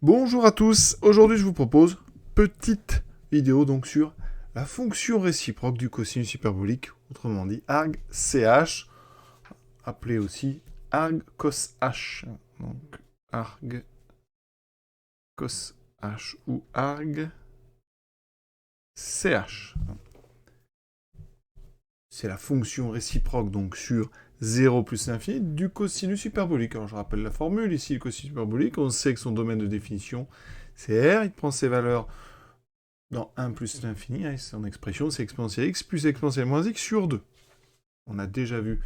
Bonjour à tous, aujourd'hui je vous propose petite vidéo donc sur la fonction réciproque du cosinus hyperbolique, autrement dit arg-ch, appelé aussi arg-cos-h. Donc arg-cos-h ou arg-ch. C'est la fonction réciproque donc sur 0 plus l'infini du cosinus hyperbolique. Alors je rappelle la formule, ici le cosinus hyperbolique, on sait que son domaine de définition c'est R, il prend ses valeurs dans 1 plus l'infini, hein, son expression c'est exponentielle x plus exponentielle moins x sur 2. On a déjà vu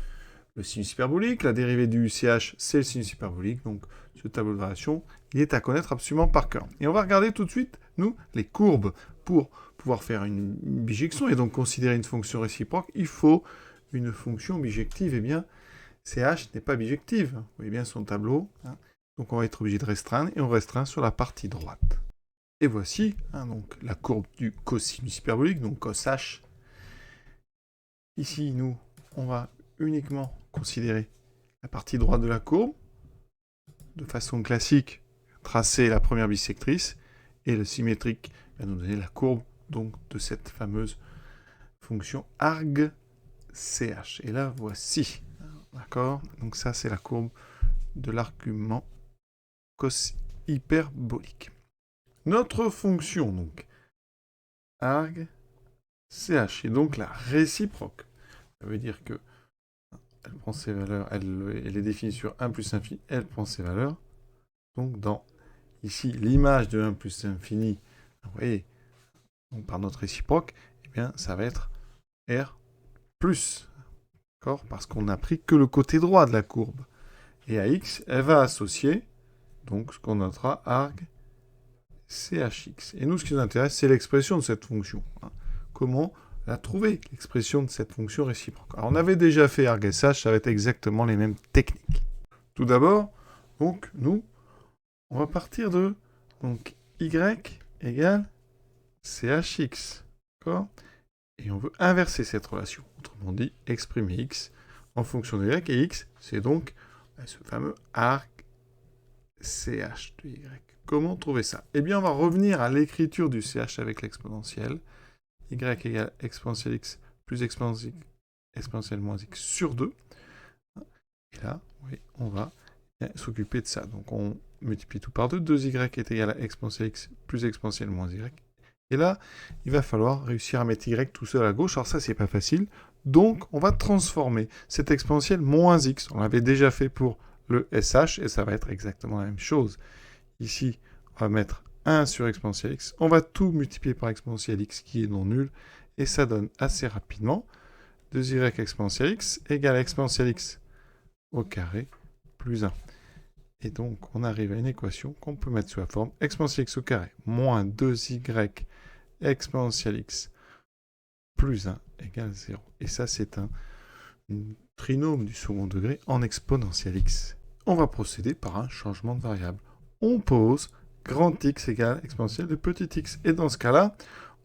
le sinus hyperbolique, la dérivée du ch c'est le sinus hyperbolique, donc ce tableau de variation, il est à connaître absolument par cœur. Et on va regarder tout de suite, nous, les courbes. Pour pouvoir faire une bijection et donc considérer une fonction réciproque, il faut une fonction bijective. Eh bien, ch n'est pas bijective. Vous voyez bien son tableau. Hein. Donc on va être obligé de restreindre, et on restreint sur la partie droite. Et voici donc, la courbe du cosinus hyperbolique, donc cos h. Ici, nous, on va uniquement considérer la partie droite de la courbe. De façon classique, tracer la première bisectrice, et le symétrique va nous donner la courbe donc, de cette fameuse fonction arg-ch. Et là, voici. D'accord? Donc ça, c'est la courbe de l'argument cos hyperbolique. Notre fonction, donc, arg-ch, est donc la réciproque. Ça veut dire que elle prend ses valeurs, elle est définie sur 1 plus infini, elle prend ses valeurs. Donc, dans, ici, l'image de 1 plus infini, vous voyez, donc par notre réciproque, eh bien, ça va être R plus. D'accord? Parce qu'on n'a pris que le côté droit de la courbe. Et à x, elle va associer, donc, ce qu'on notera arg chx. Et nous, ce qui nous intéresse, c'est l'expression de cette fonction. Hein. Comment la trouver, l'expression de cette fonction réciproque. Alors, on avait déjà fait arg sh, ça va être exactement les mêmes techniques. Tout d'abord, donc, nous, on va partir de donc, y égale chx. D'accord? Et on veut inverser cette relation. Autrement dit, exprimer x en fonction de y. Et x, c'est donc ce fameux arc ch de y. Comment trouver ça? Eh bien, on va revenir à l'écriture du ch avec l'exponentielle. Y égale exponentielle x plus exponentielle moins x sur 2. Et là, oui, on va s'occuper de ça. Donc, on multiplie tout par 2. 2y est égal à exponentielle x plus exponentielle moins y. Et là, il va falloir réussir à mettre y tout seul à gauche. Alors ça, c'est pas facile. Donc, on va transformer cette exponentielle moins x. On l'avait déjà fait pour le sh, et ça va être exactement la même chose. Ici, on va mettre 1 sur exponentielle x. On va tout multiplier par exponentielle x, qui est non nul. Et ça donne assez rapidement 2y exponentielle x égale exponentielle x au carré plus 1. Et donc, on arrive à une équation qu'on peut mettre sous la forme exponentielle x au carré moins 2y exponentielle x plus 1 égale 0. Et ça, c'est un trinôme du second degré en exponentielle x. On va procéder par un changement de variable. On pose grand x égale exponentielle de petit x. Et dans ce cas-là,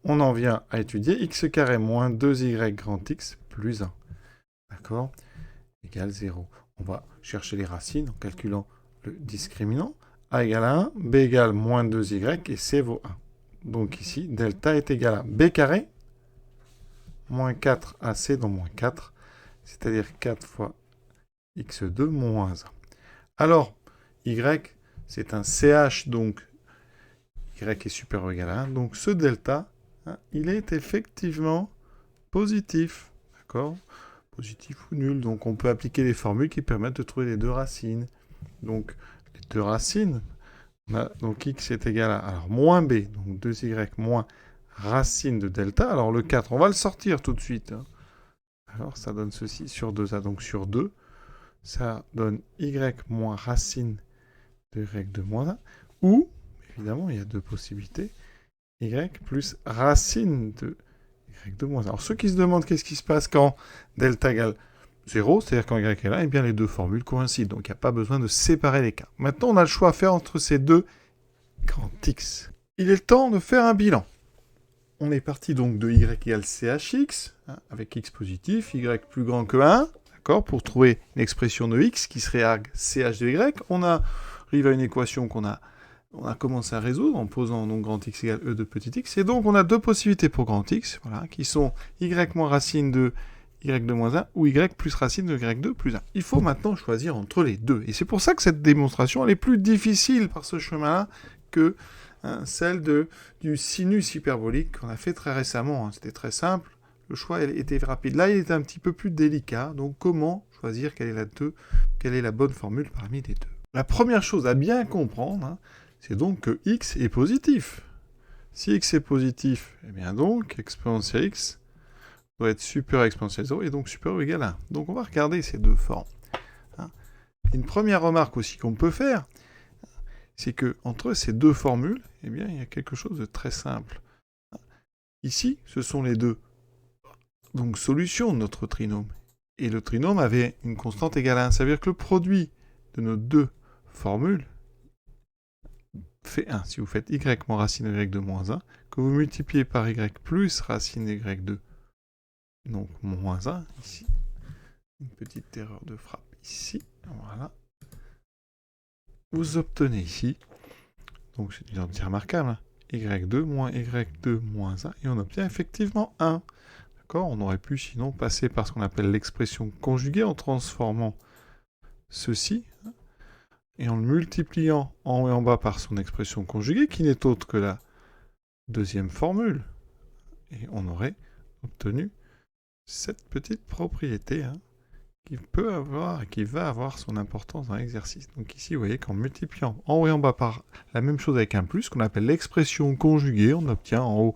on en vient à étudier x carré moins 2y grand x plus 1. D'accord? Égale 0. On va chercher les racines en calculant le discriminant. A égale à 1, b égale moins 2y et c vaut 1. Donc ici, delta est égal à b carré moins 4ac dans moins 4, c'est-à-dire 4 fois x2 moins 1. Alors, y, c'est un ch, donc y est supérieur ou égal à 1. Donc ce delta, il est effectivement positif. D'accord? Positif ou nul. Donc on peut appliquer les formules qui permettent de trouver les deux racines. Donc les deux racines, donc x est égal à alors, moins b, donc 2y moins racine de delta. Alors le 4, on va le sortir tout de suite. Hein. Alors ça donne ceci sur 2a, donc sur 2. Ça donne y moins racine de y de moins 1. Ou, évidemment, il y a deux possibilités, y plus racine de y de moins 1. Alors ceux qui se demandent qu'est-ce qui se passe quand delta égale 0, c'est-à-dire quand y est là, eh bien les deux formules coïncident. Donc il n'y a pas besoin de séparer les cas. Maintenant, on a le choix à faire entre ces deux grands x. Il est le temps de faire un bilan. On est parti donc de y égale chx, avec x positif, y plus grand que 1, d'accord, pour trouver une expression de x qui serait arg ch de y. On arrive à une équation qu'on a on a commencé à résoudre en posant donc grand X égale E de petit x. Et donc, on a deux possibilités pour grand X, voilà, qui sont y moins racine de y2 moins 1 ou y plus racine de y2 plus 1. Il faut maintenant choisir entre les deux. Et c'est pour ça que cette démonstration, elle est plus difficile par ce chemin-là que celle du sinus hyperbolique qu'on a fait très récemment. C'était très simple. Le choix était rapide. Là, il est un petit peu plus délicat. Donc, comment choisir quelle est la bonne formule parmi les deux? La première chose à bien comprendre, c'est donc que x est positif. Si x est positif, eh bien donc, exponentielle x doit être supérieur à exponentielle 0 et donc supérieur ou égal à 1. Donc, on va regarder ces deux formes. Une première remarque aussi qu'on peut faire, c'est que entre ces deux formules, eh bien, il y a quelque chose de très simple. Ici, ce sont les deux donc solutions de notre trinôme. Et le trinôme avait une constante égale à 1. Ça veut dire que le produit de nos deux formules fait 1. Si vous faites y moins racine de y2 moins 1, que vous multipliez par y plus racine de y2, donc moins 1, ici. Une petite erreur de frappe ici. Voilà. Vous obtenez ici, donc c'est une identité remarquable, y2 moins y2 moins 1, et on obtient effectivement 1. D'accord ? On aurait pu sinon passer par ce qu'on appelle l'expression conjuguée en transformant ceci, et en le multipliant en haut et en bas par son expression conjuguée, qui n'est autre que la deuxième formule. Et on aurait obtenu cette petite propriété qui peut avoir et qui va avoir son importance dans l'exercice. Donc ici, vous voyez qu'en multipliant en haut et en bas par la même chose avec un plus, qu'on appelle l'expression conjuguée, on obtient en haut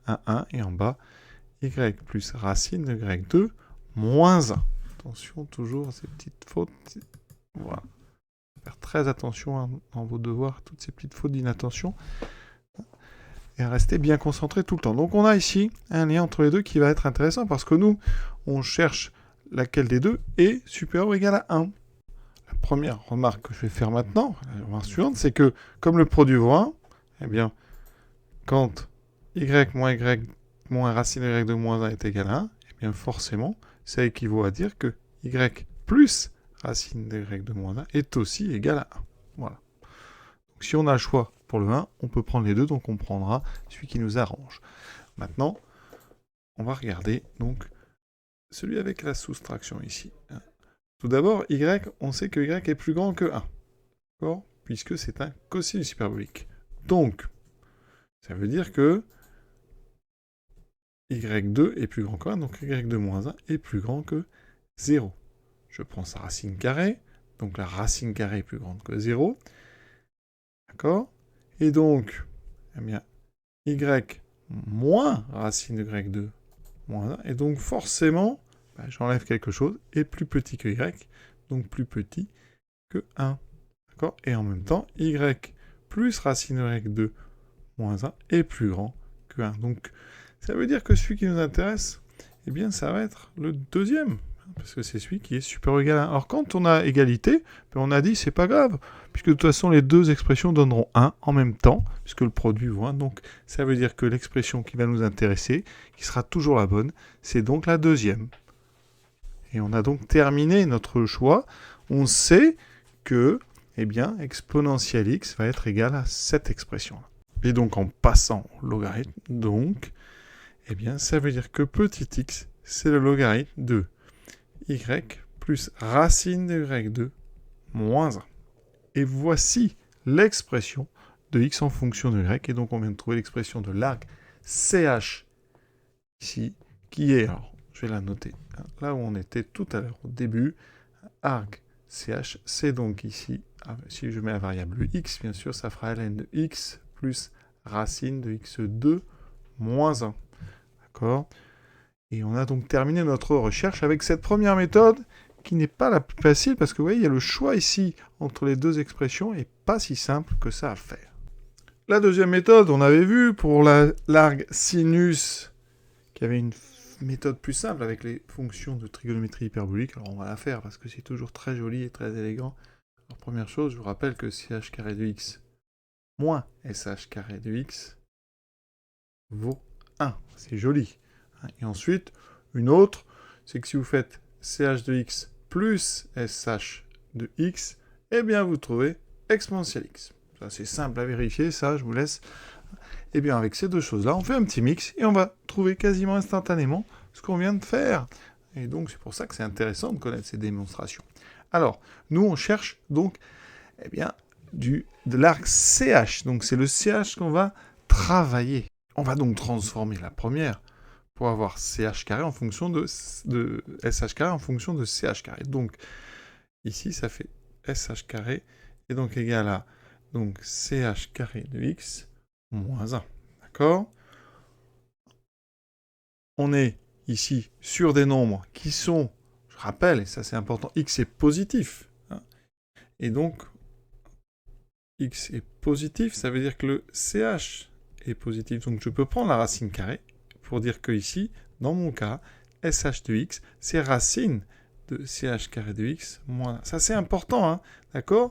un 1 et en bas y plus racine de y2 moins 1. Attention toujours à ces petites fautes. Voilà. Faire très attention dans vos devoirs, toutes ces petites fautes d'inattention. Et rester bien concentré tout le temps. Donc on a ici un lien entre les deux qui va être intéressant parce que nous, on cherche laquelle des deux est supérieure ou égale à 1. La première remarque que je vais faire maintenant, la remarque suivante, c'est que comme le produit vaut 1, eh bien, quand y moins racine de y2 moins 1 est égal à 1, eh bien forcément, ça équivaut à dire que y plus racine de y2 moins 1 est aussi égal à 1. Voilà. Donc si on a le choix pour le 1, on peut prendre les deux, donc on prendra celui qui nous arrange. Maintenant, on va regarder donc celui avec la soustraction ici. Tout d'abord, y, on sait que y est plus grand que 1, d'accord ? Puisque c'est un cosinus hyperbolique. Donc, ça veut dire que y2 est plus grand que 1, donc y2 moins 1 est plus grand que 0. Je prends sa racine carrée, donc la racine carrée est plus grande que 0. D'accord ? Et donc, eh bien, y moins racine de y2 moins 1, et donc forcément, j'enlève quelque chose, est plus petit que y, donc plus petit que 1. D'accord ? Et en même temps, y plus racine de y2 moins 1 est plus grand que 1. Donc, ça veut dire que celui qui nous intéresse, eh bien, ça va être le deuxième, parce que c'est celui qui est supérieur ou égal à 1. Alors, quand on a égalité, on a dit, c'est pas grave, puisque de toute façon, les deux expressions donneront 1 en même temps, puisque le produit vaut 1. Donc, ça veut dire que l'expression qui va nous intéresser, qui sera toujours la bonne, c'est donc la deuxième. Et on a donc terminé notre choix. On sait que, eh bien, exponentielle x va être égal à cette expression-là. Et donc, en passant au logarithme, donc, eh bien, ça veut dire que petit x, c'est le logarithme de y plus racine de y2 moins 1. Et voici l'expression de x en fonction de y. Et donc, on vient de trouver l'expression de l'arc CH ici, qui est, alors, je vais la noter, là où on était tout à l'heure au début, arc CH, c'est donc ici, si je mets la variable x, bien sûr, ça fera ln de x plus racine de x2 moins 1. D'accord ? Et on a donc terminé notre recherche avec cette première méthode qui n'est pas la plus facile parce que vous voyez, il y a le choix ici entre les deux expressions et pas si simple que ça à faire. La deuxième méthode, on avait vu pour l'arc sinus qui avait une méthode plus simple avec les fonctions de trigonométrie hyperbolique. Alors on va la faire parce que c'est toujours très joli et très élégant. Alors première chose, je vous rappelle que ch carré de x moins sh carré de x vaut 1. C'est joli. Et ensuite, une autre, c'est que si vous faites ch de x plus sh de x, eh bien vous trouvez exponentielle x. Ça, c'est simple à vérifier, ça, je vous laisse. Et bien, avec ces deux choses-là, on fait un petit mix et on va trouver quasiment instantanément ce qu'on vient de faire. Et donc, c'est pour ça que c'est intéressant de connaître ces démonstrations. Alors, nous, on cherche donc, eh bien, de l'arc CH. Donc, c'est le CH qu'on va travailler. On va donc transformer la première pour avoir CH carré en fonction de SH carré en fonction de CH carré. Donc, ici, ça fait SH carré est donc égal à donc CH carré de X moins 1. D'accord? On est ici sur des nombres qui sont, je rappelle, et ça c'est important, X est positif. Hein, et donc, X est positif, ça veut dire que le CH est positif. Donc je peux prendre la racine carrée pour dire que ici, dans mon cas, SH de X, c'est racine de CH carré de X moins 1. Ça c'est important, hein, d'accord?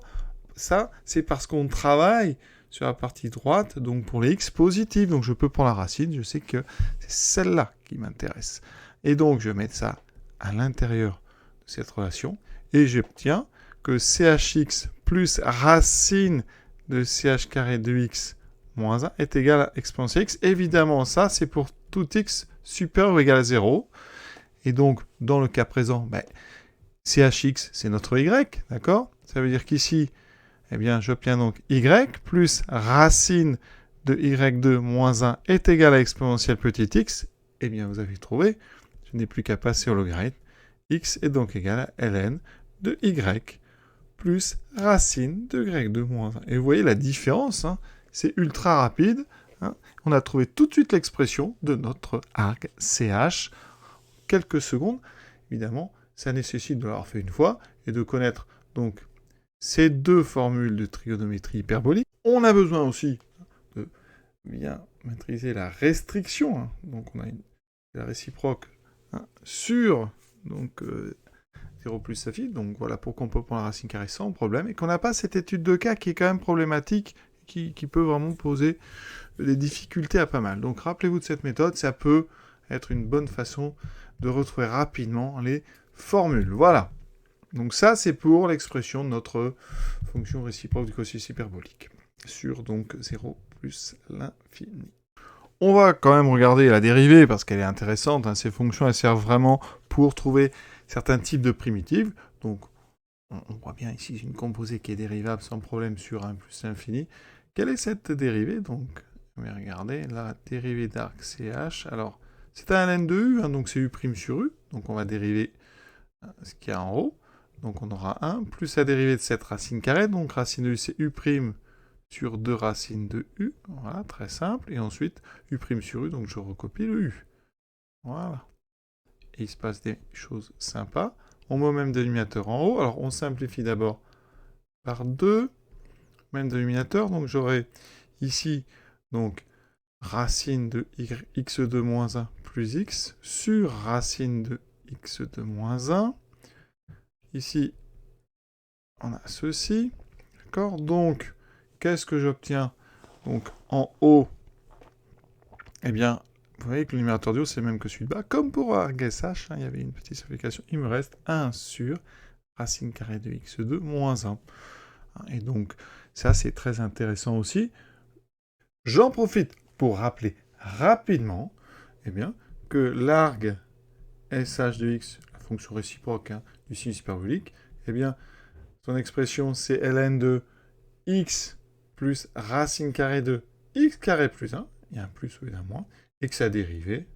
Ça, c'est parce qu'on travaille sur la partie droite, donc pour les x positifs. Donc je peux prendre la racine, je sais que c'est celle-là qui m'intéresse. Et donc je vais mettre ça à l'intérieur de cette relation, et j'obtiens que CHx plus racine de CH carré de x moins 1 est égal à exponentielle x. Évidemment, ça, c'est pour tout x supérieur ou égal à 0. Et donc, dans le cas présent, CHx, c'est notre y, d'accord? Ça veut dire qu'ici, eh bien, j'obtiens donc y plus racine de y2 moins 1 est égal à exponentielle petit x. Eh bien, vous avez trouvé, je n'ai plus qu'à passer au logarithme. X est donc égal à ln de y plus racine de y2 moins 1. Et vous voyez la différence, hein, c'est ultra rapide. Hein. On a trouvé tout de suite l'expression de notre arc CH. Quelques secondes, évidemment, ça nécessite de l'avoir fait une fois et de connaître donc ces deux formules de trigonométrie hyperbolique. On a besoin aussi de bien maîtriser la restriction. Hein. Donc on a la réciproque sur donc, 0 plus sa fille. Donc voilà pourquoi on peut prendre la racine carrée sans problème. Et qu'on n'a pas cette étude de cas qui est quand même problématique, qui peut vraiment poser des difficultés à pas mal. Donc rappelez-vous de cette méthode, ça peut être une bonne façon de retrouver rapidement les formules. Voilà. Donc ça, c'est pour l'expression de notre fonction réciproque du cosinus hyperbolique sur donc 0 plus l'infini. On va quand même regarder la dérivée parce qu'elle est intéressante. Hein. Ces fonctions, elles servent vraiment pour trouver certains types de primitives. Donc, on voit bien ici une composée qui est dérivable sans problème sur 1 plus l'infini. Quelle est cette dérivée? Donc, on va regarder la dérivée d'arc CH. Alors, c'est un ln de u, hein, donc c'est u' sur u. Donc, on va dériver ce qu'il y a en haut. Donc, on aura 1 plus la dérivée de cette racine carrée. Donc, racine de u, c'est u' sur 2 racines de u. Voilà, très simple. Et ensuite, u' sur u, donc je recopie le u. Voilà. Et il se passe des choses sympas. On met au même dénominateur en haut. Alors, on simplifie d'abord par 2. Même dénominateur. Donc, j'aurai ici, donc, racine de x2 moins 1 plus x sur racine de x2 moins 1. Ici, on a ceci. D'accord? Donc, qu'est-ce que j'obtiens? Donc, en haut, eh bien, vous voyez que le numérateur du haut, c'est le même que celui de bas. Comme pour ArcSH, il y avait une petite simplification. Il me reste 1 sur racine carrée de x2 moins 1. Et donc, ça, c'est très intéressant aussi. J'en profite pour rappeler rapidement eh bien, que l'arg SH de x, la fonction réciproque du sinus hyperbolique, eh bien, son expression, c'est ln de x plus racine carrée de x carré plus 1, il y a un plus ou un moins, et que sa dérivée,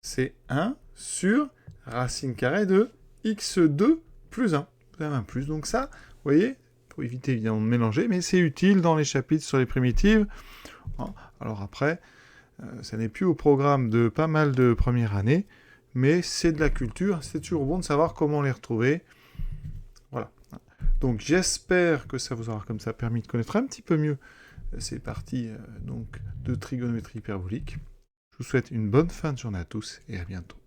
c'est 1 sur racine carrée de x2 plus 1. Vous avez un plus, donc ça, vous voyez, pour éviter évidemment de mélanger, mais c'est utile dans les chapitres sur les primitives. Alors après, ça n'est plus au programme de pas mal de première année, mais c'est de la culture, c'est toujours bon de savoir comment les retrouver. Voilà. Donc j'espère que ça vous aura comme ça permis de connaître un petit peu mieux ces parties donc, de trigonométrie hyperbolique. Je vous souhaite une bonne fin de journée à tous et à bientôt.